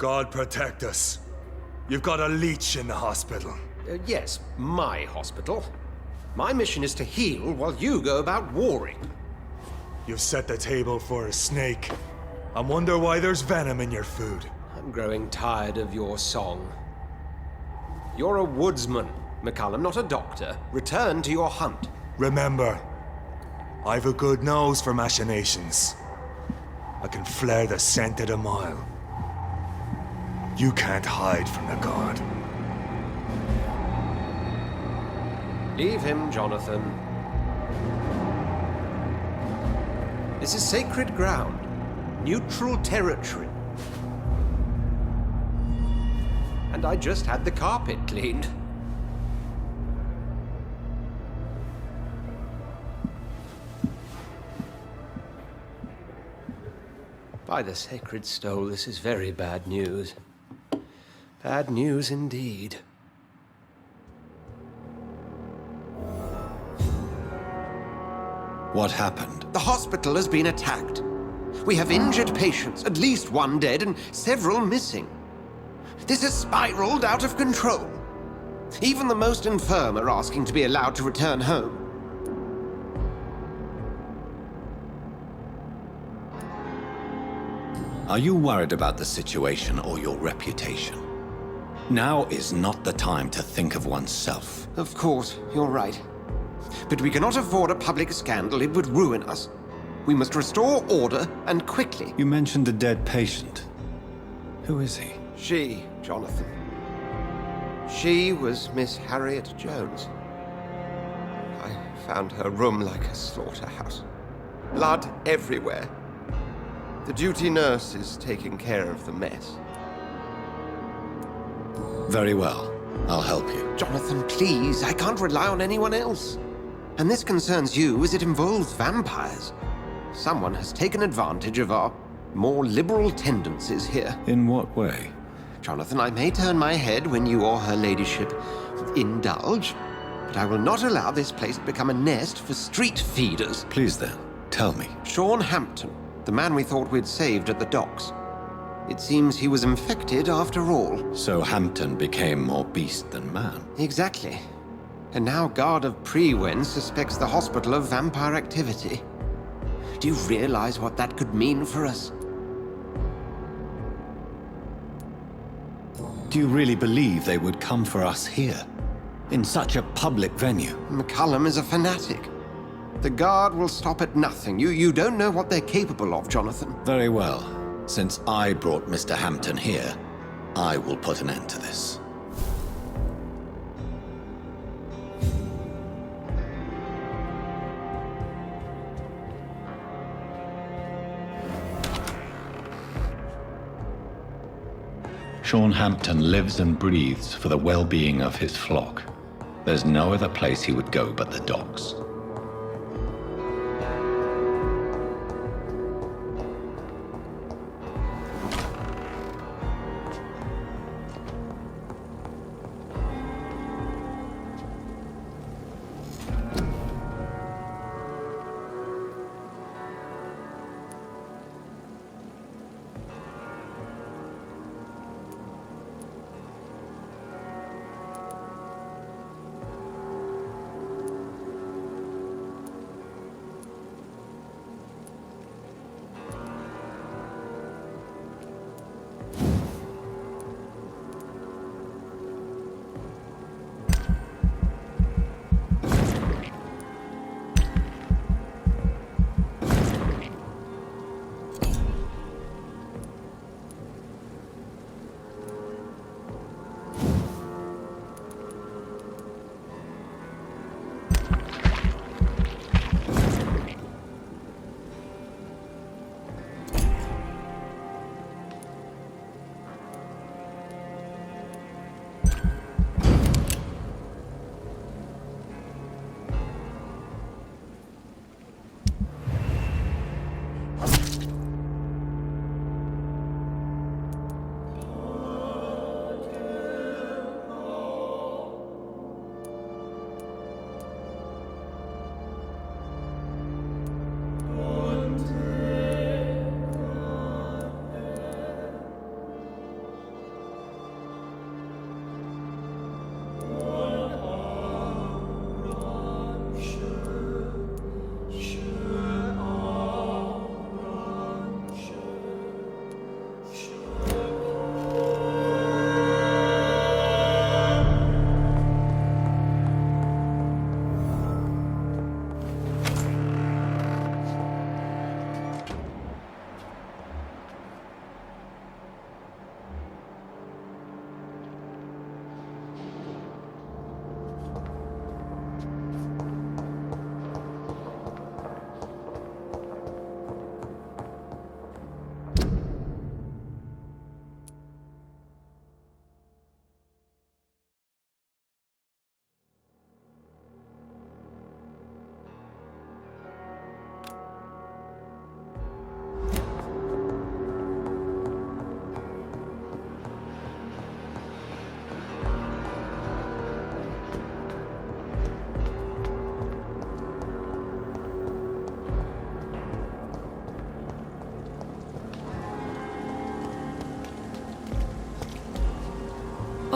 God protect us. You've got a leech in the hospital. Yes, my hospital. My mission is to heal while you go about warring. You've set the table for a snake. I wonder why there's venom in your food. I'm growing tired of your song. You're a woodsman, McCallum, not a doctor. Return to your hunt. Remember, I've a good nose for machinations. I can flare the scent at a mile. You can't hide from the god. Leave him, Jonathan. This is sacred ground. Neutral territory. And I just had the carpet cleaned. By the sacred stole, this is very bad news. Bad news indeed. What happened? The hospital has been attacked. We have injured patients, at least one dead and several missing. This has spiraled out of control. Even the most infirm are asking to be allowed to return home. Are you worried about the situation or your reputation? Now is not the time to think of oneself. Of course, you're right. But we cannot afford a public scandal. It would ruin us. We must restore order, and quickly. You mentioned a dead patient. Who is he? She, Jonathan. She was Miss Harriet Jones. I found her room like a slaughterhouse. Blood everywhere. The duty nurse is taking care of the mess. Very well. I'll help you. Jonathan, please. I can't rely on anyone else. And this concerns you as it involves vampires. Someone has taken advantage of our more liberal tendencies here. In what way? Jonathan, I may turn my head when you or her ladyship indulge, but I will not allow this place to become a nest for street feeders. Please then, tell me. Sean Hampton, the man we thought we'd saved at the docks. It seems he was infected after all. So Hampton became more beast than man. Exactly. And now Guard of Prewen suspects the hospital of vampire activity. Do you realize what that could mean for us? Do you really believe they would come for us here? In such a public venue? McCallum is a fanatic. The Guard will stop at nothing. You don't know what they're capable of, Jonathan. Very well. Since I brought Mr. Hampton here, I will put an end to this. Sean Hampton lives and breathes for the well-being of his flock. There's no other place he would go but the docks.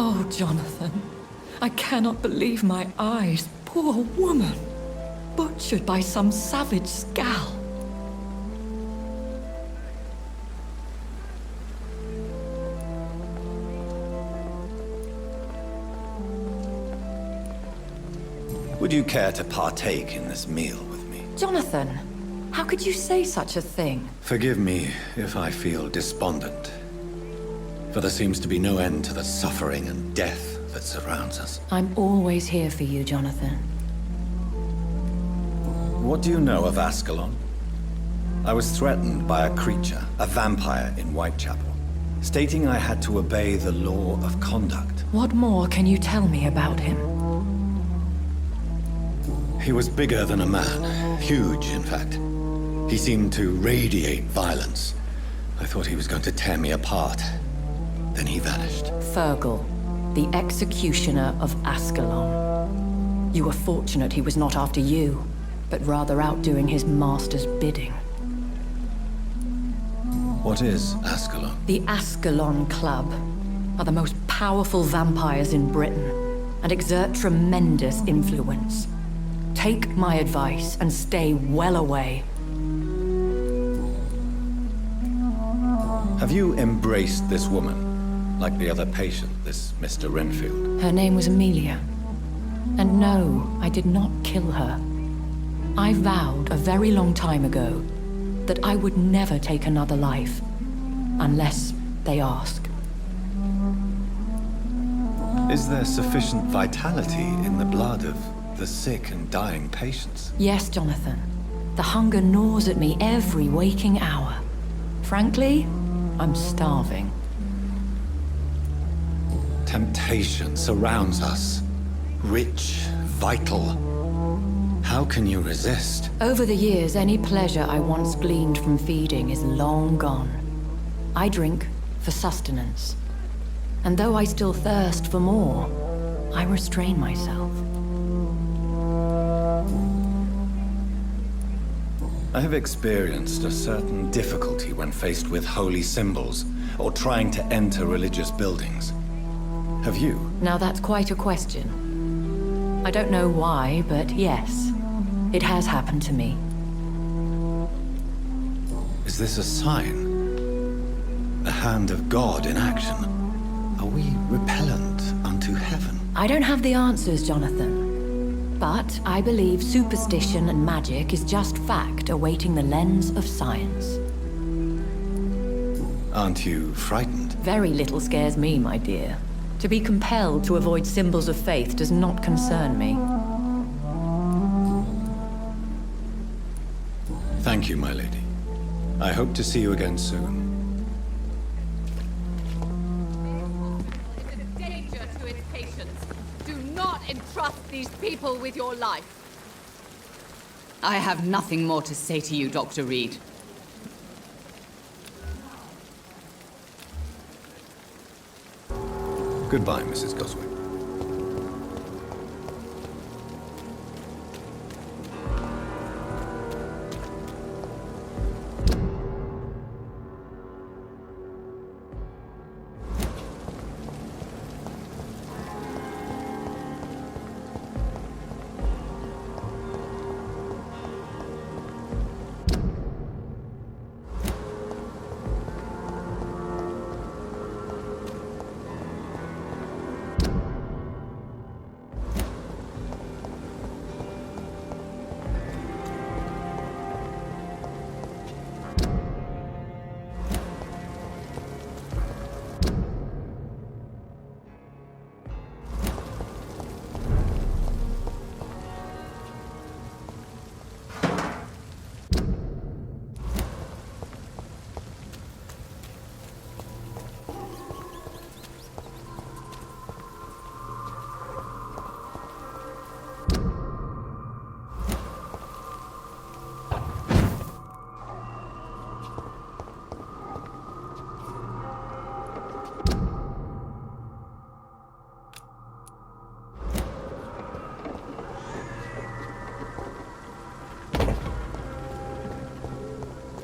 Oh, Jonathan, I cannot believe my eyes. Poor woman, butchered by some savage scowl. Would you care to partake in this meal with me? Jonathan, how could you say such a thing? Forgive me if I feel despondent, for there seems to be no end to the suffering and death that surrounds us. I'm always here for you, Jonathan. What do you know of Ascalon? I was threatened by a creature, a vampire in Whitechapel, stating I had to obey the law of conduct. What more can you tell me about him? He was bigger than a man, huge in fact. He seemed to radiate violence. I thought he was going to tear me apart. Then he vanished. Fergal, the executioner of Ascalon. You were fortunate he was not after you, but rather out doing his master's bidding. What is Ascalon? The Ascalon Club are the most powerful vampires in Britain and exert tremendous influence. Take my advice and stay well away. Have you embraced this woman, like the other patient, this Mr. Renfield? Her name was Amelia. And no, I did not kill her. I vowed a very long time ago that I would never take another life, unless they ask. Is there sufficient vitality in the blood of the sick and dying patients? Yes, Jonathan. The hunger gnaws at me every waking hour. Frankly, I'm starving. Temptation surrounds us. Rich, vital. How can you resist? Over the years, any pleasure I once gleaned from feeding is long gone. I drink for sustenance. And though I still thirst for more, I restrain myself. I have experienced a certain difficulty when faced with holy symbols or trying to enter religious buildings. Have you? Now that's quite a question. I don't know why, but yes, it has happened to me. Is this a sign? The hand of God in action? Are we repellent unto heaven? I don't have the answers, Jonathan. But I believe superstition and magic is just fact awaiting the lens of science. Aren't you frightened? Very little scares me, my dear. To be compelled to avoid symbols of faith does not concern me. Thank you, my lady. I hope to see you again soon. Danger to its patients. Do not entrust these people with your life. I have nothing more to say to you, Dr. Reed. Goodbye, Mrs. Goswick.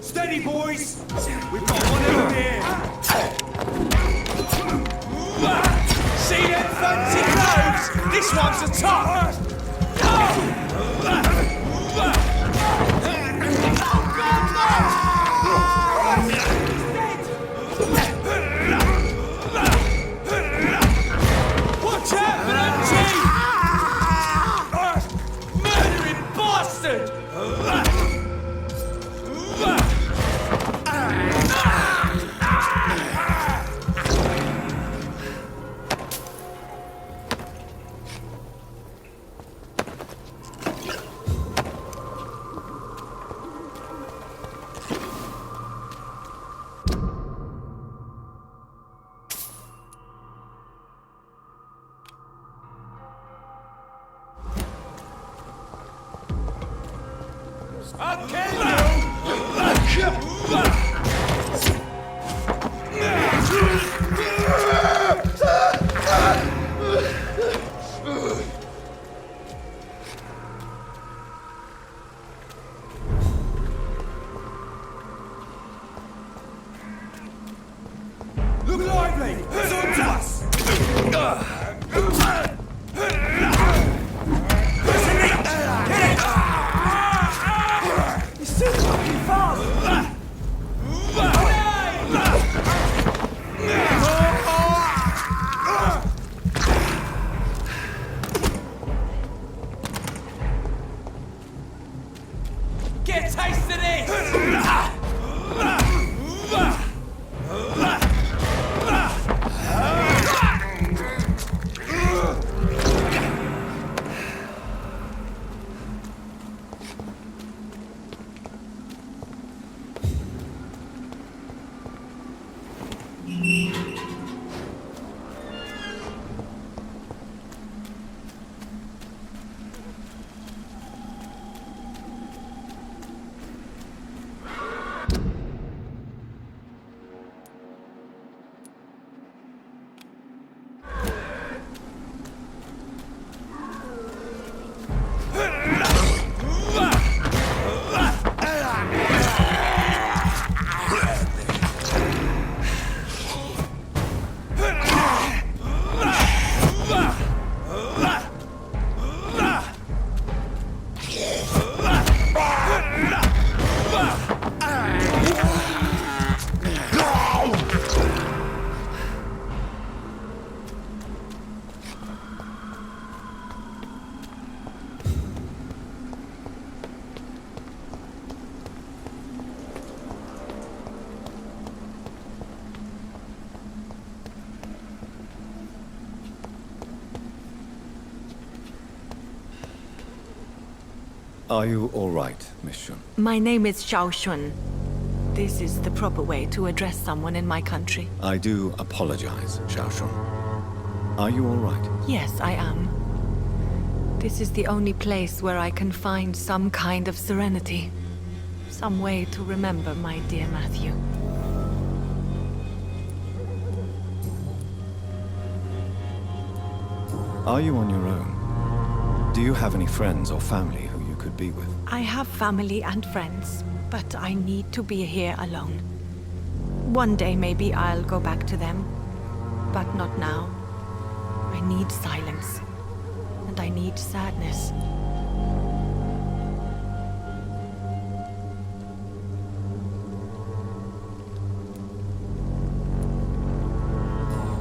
Steady, boys! We've got one over there! See ya! gloves! This one's a top! Watch out for that cheek! Murdering bastard! I'll kill Look lively! It's on to us! He's still fucking fast! Get a taste of this! Are you all right, Miss Shun? My name is Xiao Shun. This is the proper way to address someone in my country. I do apologize, Xiao Shun. Are you all right? Yes, I am. This is the only place where I can find some kind of serenity. Some way to remember my dear Matthew. Are you on your own? Do you have any friends or family who you could be with? I have family and friends, but I need to be here alone. One day maybe I'll go back to them, but not now. I need silence, and I need sadness.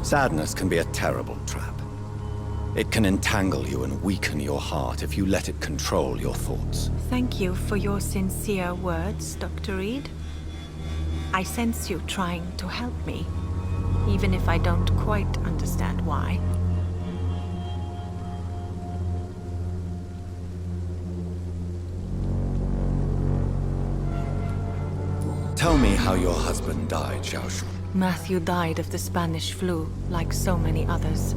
Sadness can be a terrible trap. It can entangle you and weaken your heart if you let it control your thoughts. Thank you for your sincere words, Dr. Reed. I sense you trying to help me, even if I don't quite understand why. Tell me how your husband died, Xiao Shun. Matthew died of the Spanish flu, like so many others.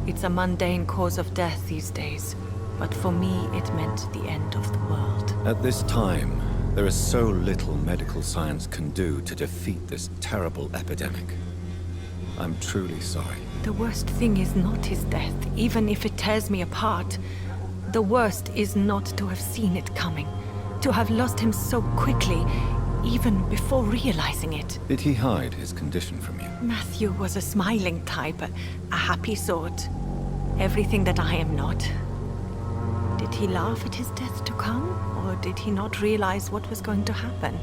It's a mundane cause of death these days, but for me it meant the end of the world. At this time, there is so little medical science can do to defeat this terrible epidemic. I'm truly sorry. The worst thing is not his death, even if it tears me apart. The worst is not to have seen it coming, to have lost him so quickly, even before realizing it. Did he hide his condition from you? Matthew was a smiling type, a happy sort. Everything that I am not. Did he laugh at his death to come, or did he not realize what was going to happen?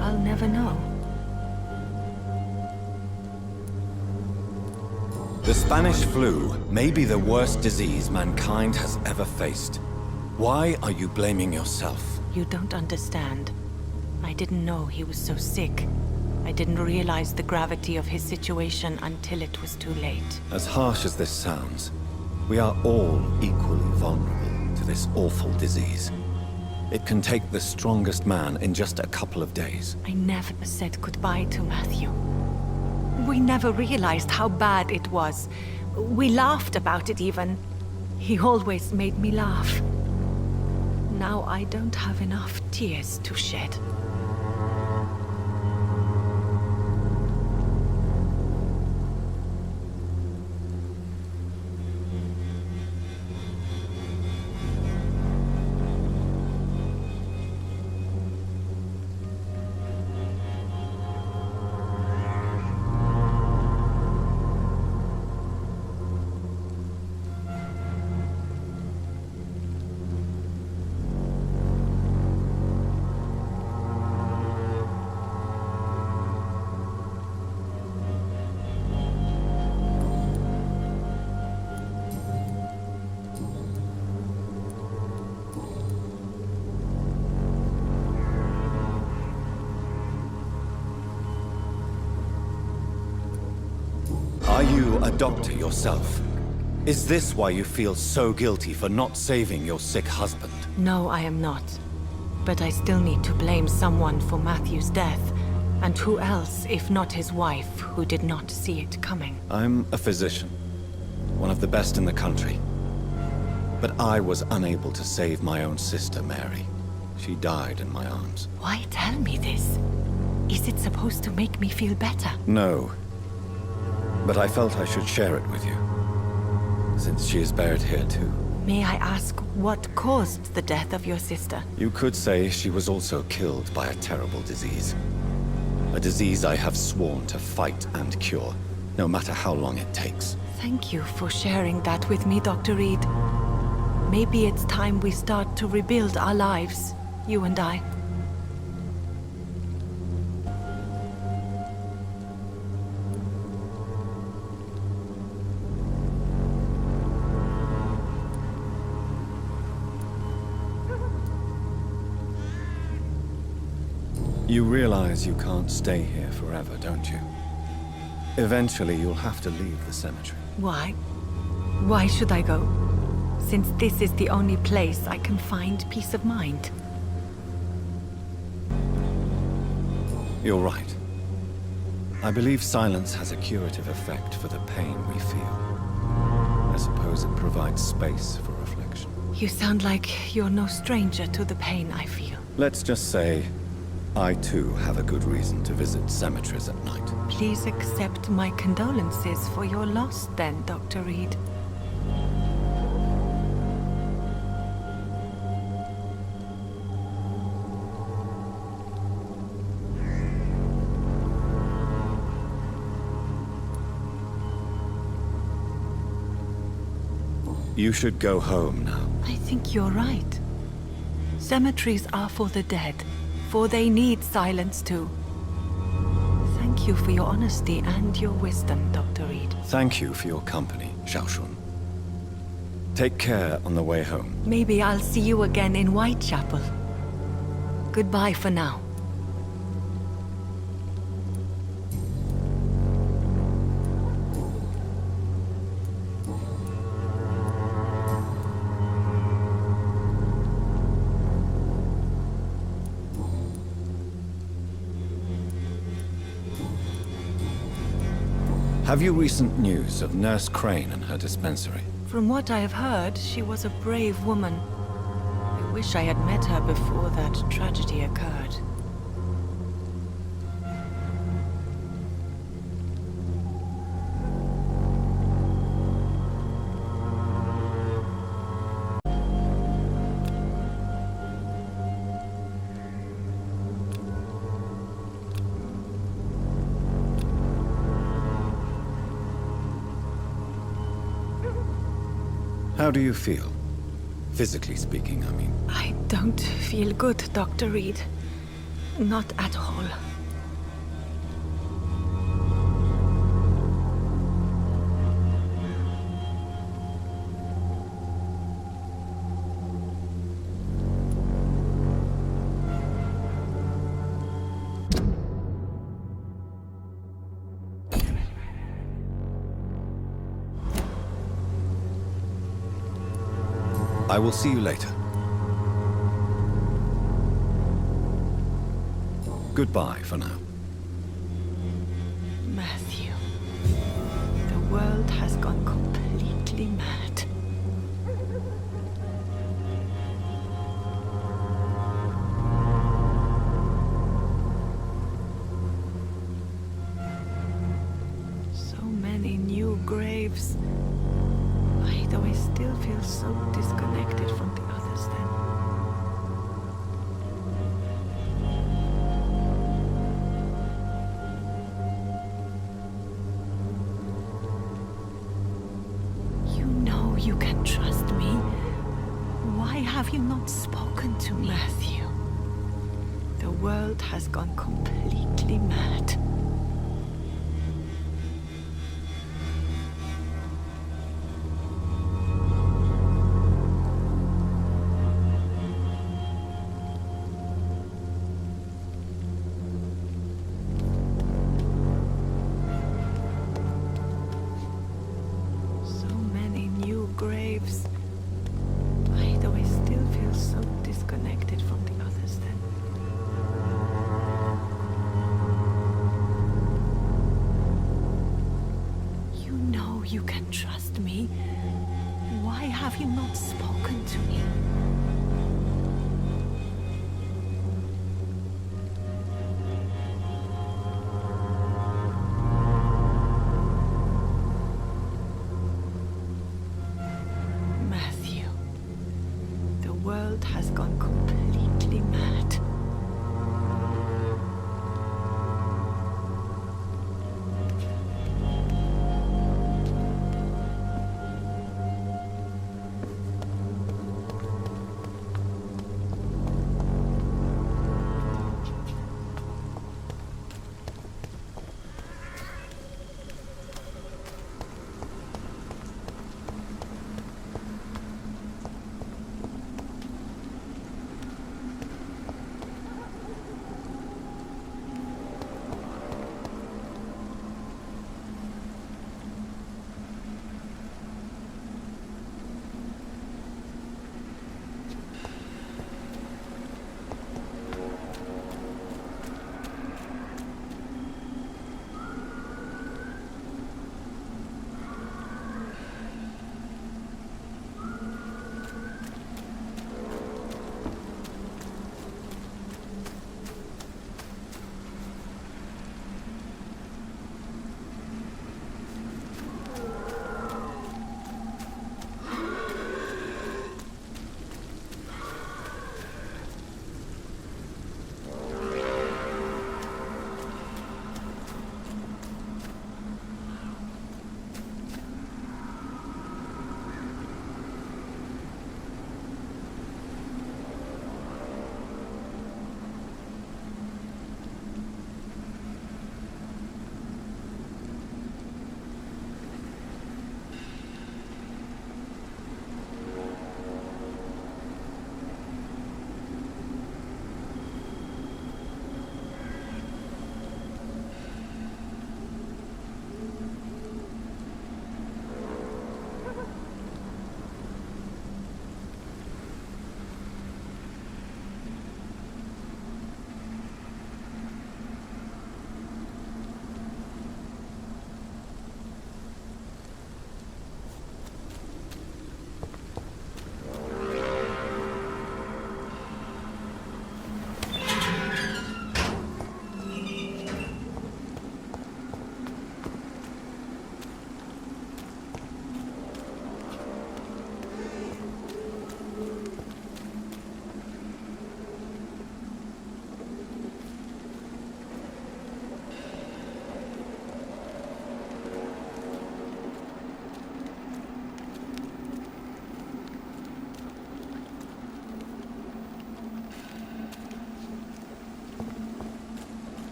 I'll never know. The Spanish flu may be the worst disease mankind has ever faced. Why are you blaming yourself? You don't understand. I didn't know he was so sick. I didn't realize the gravity of his situation until it was too late. As harsh as this sounds, we are all equally vulnerable to this awful disease. It can take the strongest man in just a couple of days. I never said goodbye to Matthew. We never realized how bad it was. We laughed about it even. He always made me laugh. Now I don't have enough tears to shed. Are you a doctor yourself? Is this why you feel so guilty for not saving your sick husband? No, I am not. But I still need to blame someone for Matthew's death. And who else, if not his wife, who did not see it coming? I'm a physician, one of the best in the country. But I was unable to save my own sister, Mary. She died in my arms. Why tell me this? Is it supposed to make me feel better? No. But I felt I should share it with you, since she is buried here too. May I ask what caused the death of your sister? You could say she was also killed by a terrible disease. A disease I have sworn to fight and cure, no matter how long it takes. Thank you for sharing that with me, Dr. Reed. Maybe it's time we start to rebuild our lives, you and I. You realize you can't stay here forever, don't you? Eventually, you'll have to leave the cemetery. Why? Why should I go? Since this is the only place I can find peace of mind. You're right. I believe silence has a curative effect for the pain we feel. I suppose it provides space for reflection. You sound like you're no stranger to the pain I feel. Let's just say, I too have a good reason to visit cemeteries at night. Please accept my condolences for your loss then, Dr. Reed. You should go home now. I think you're right. Cemeteries are for the dead, for they need silence too. Thank you for your honesty and your wisdom, Dr. Reed. Thank you for your company, Xiaoshun. Take care on the way home. Maybe I'll see you again in Whitechapel. Goodbye for now. Have you recent news of Nurse Crane and her dispensary? From what I have heard, she was a brave woman. I wish I had met her before that tragedy occurred. How do you feel? Physically speaking, I mean. I don't feel good, Dr. Reed. Not at all. I will see you later. Goodbye for now. Matthew, the world has gone completely mad. So many new graves. Why do I still feel so disconnected from the others then? You know you can trust me. Why have you not spoken to me? Matthew, the world has gone completely mad. Graves. Why do I still feel so disconnected from the others then? You know you can trust me. Why have you not spoken to me? The world has gone completely mad.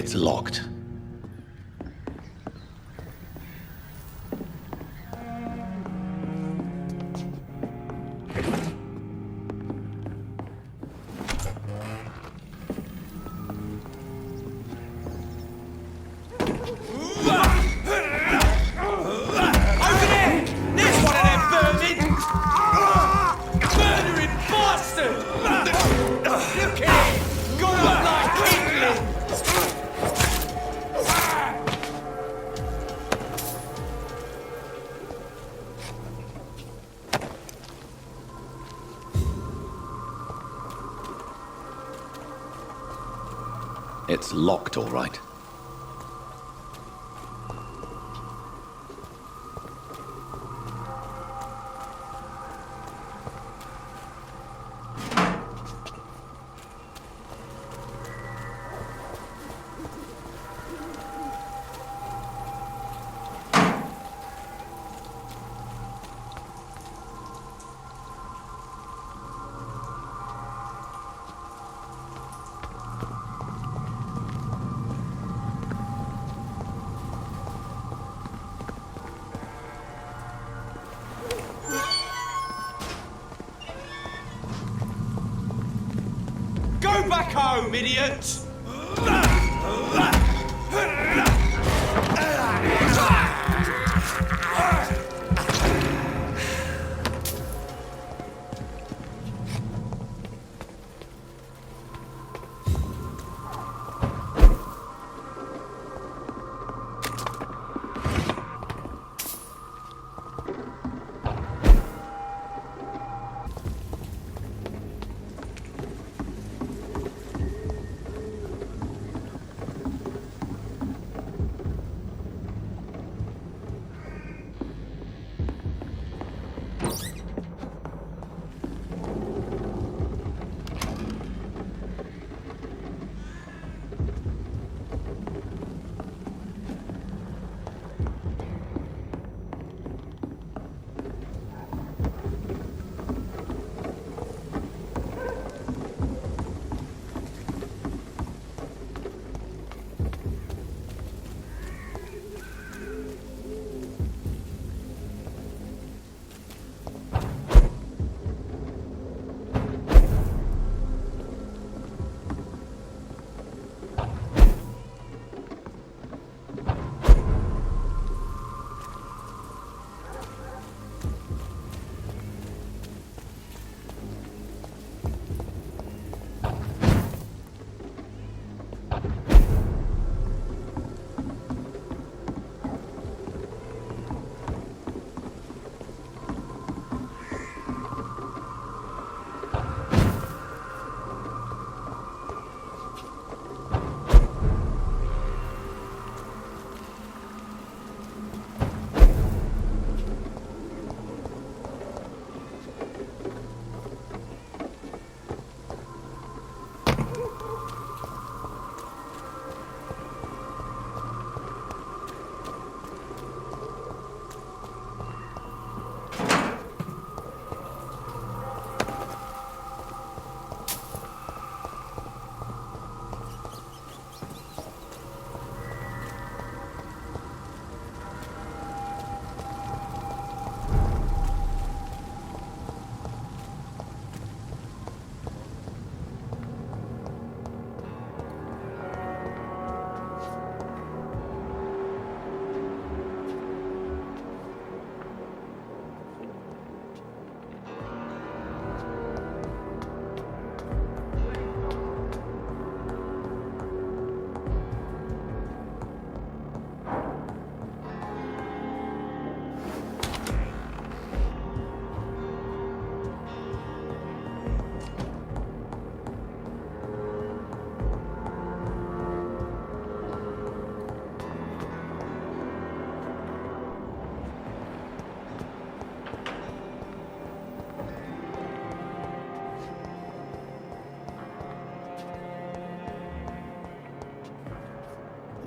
It's locked. It's locked, all right. Go back home, idiot!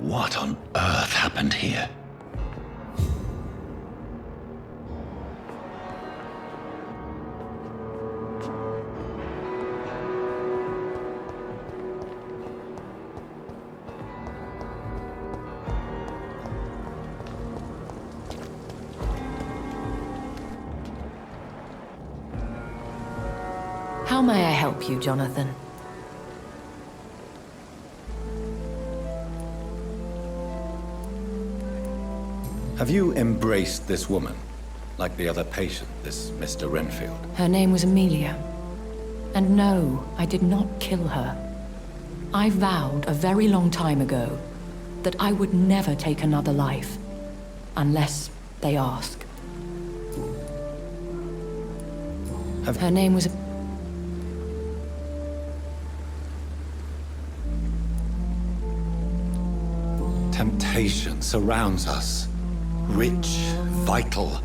What on earth happened here? How may I help you, Jonathan? Have you embraced this woman? Like the other patient, this Mr. Renfield? Her name was Amelia. And no, I did not kill her. I vowed a very long time ago that I would never take another life, unless they ask. Her name was... Temptation surrounds us. Rich, vital.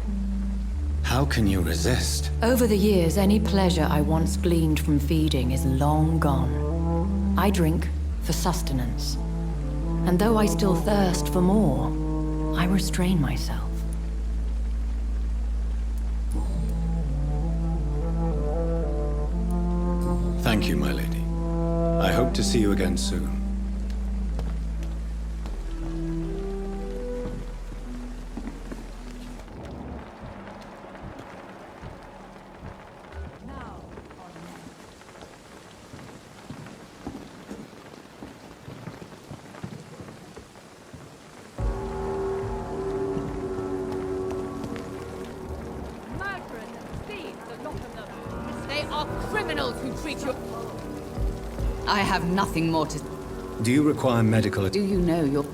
How can you resist? Over the years, any pleasure I once gleaned from feeding is long gone. I drink for sustenance. And though I still thirst for more, I restrain myself. Thank you, my lady. I hope to see you again soon. They are criminals who treat you... I have nothing more to... Do you require medical... Do you know your...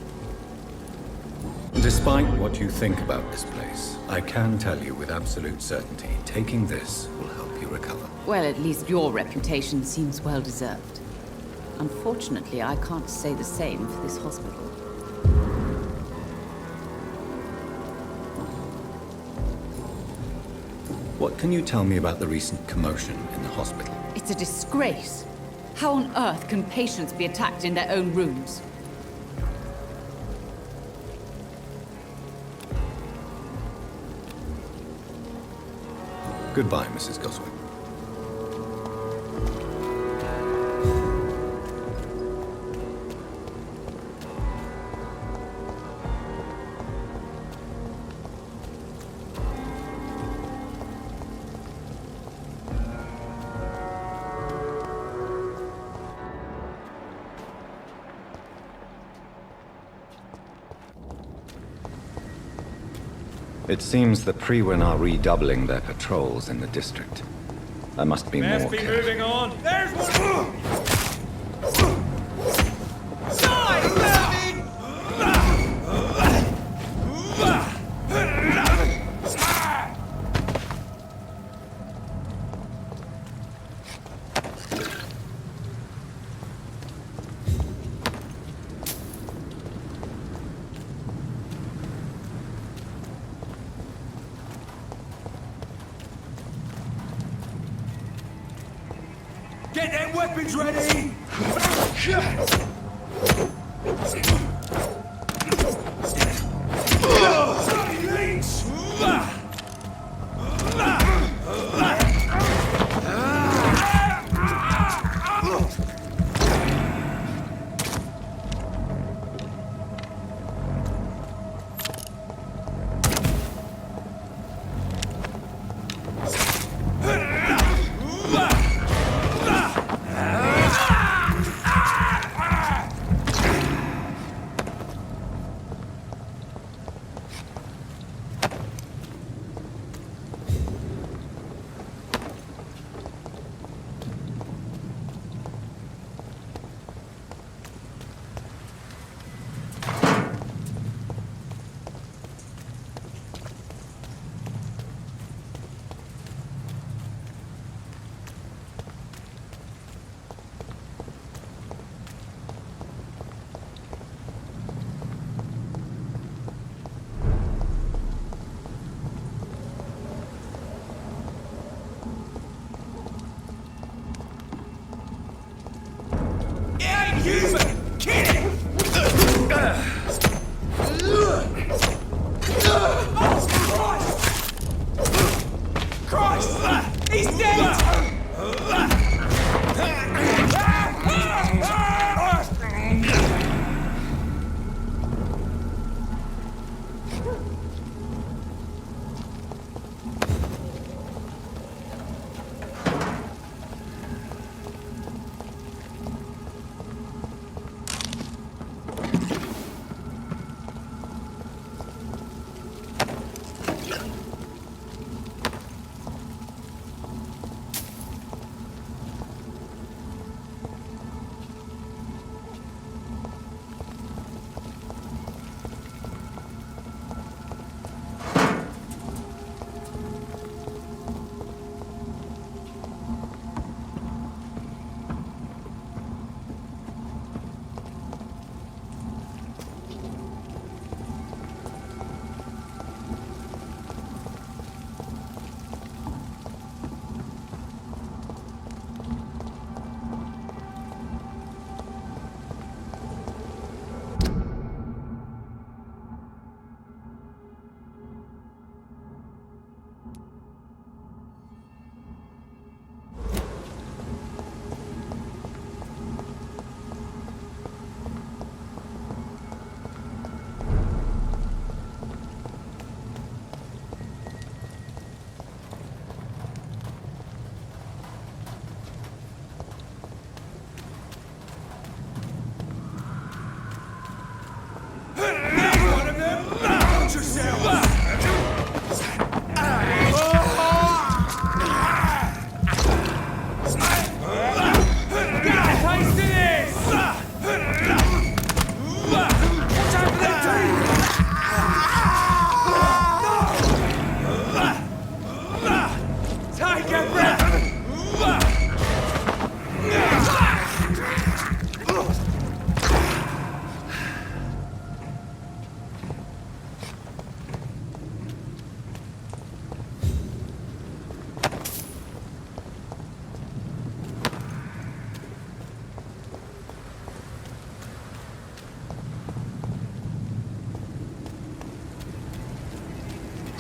Despite what you think about this place, I can tell you with absolute certainty, taking this will help you recover. Well, at least your reputation seems well deserved. Unfortunately, I can't say the same for this hospital. What can you tell me about the recent commotion in the hospital? It's a disgrace. How on earth can patients be attacked in their own rooms? Goodbye, Mrs. Goswick. It seems the Priwen are redoubling their patrols in the district. I must be more careful. Moving on. There's one! Get them weapons ready! Human! Kill him! Christ! He's dead!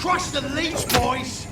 Crush the leech, boys!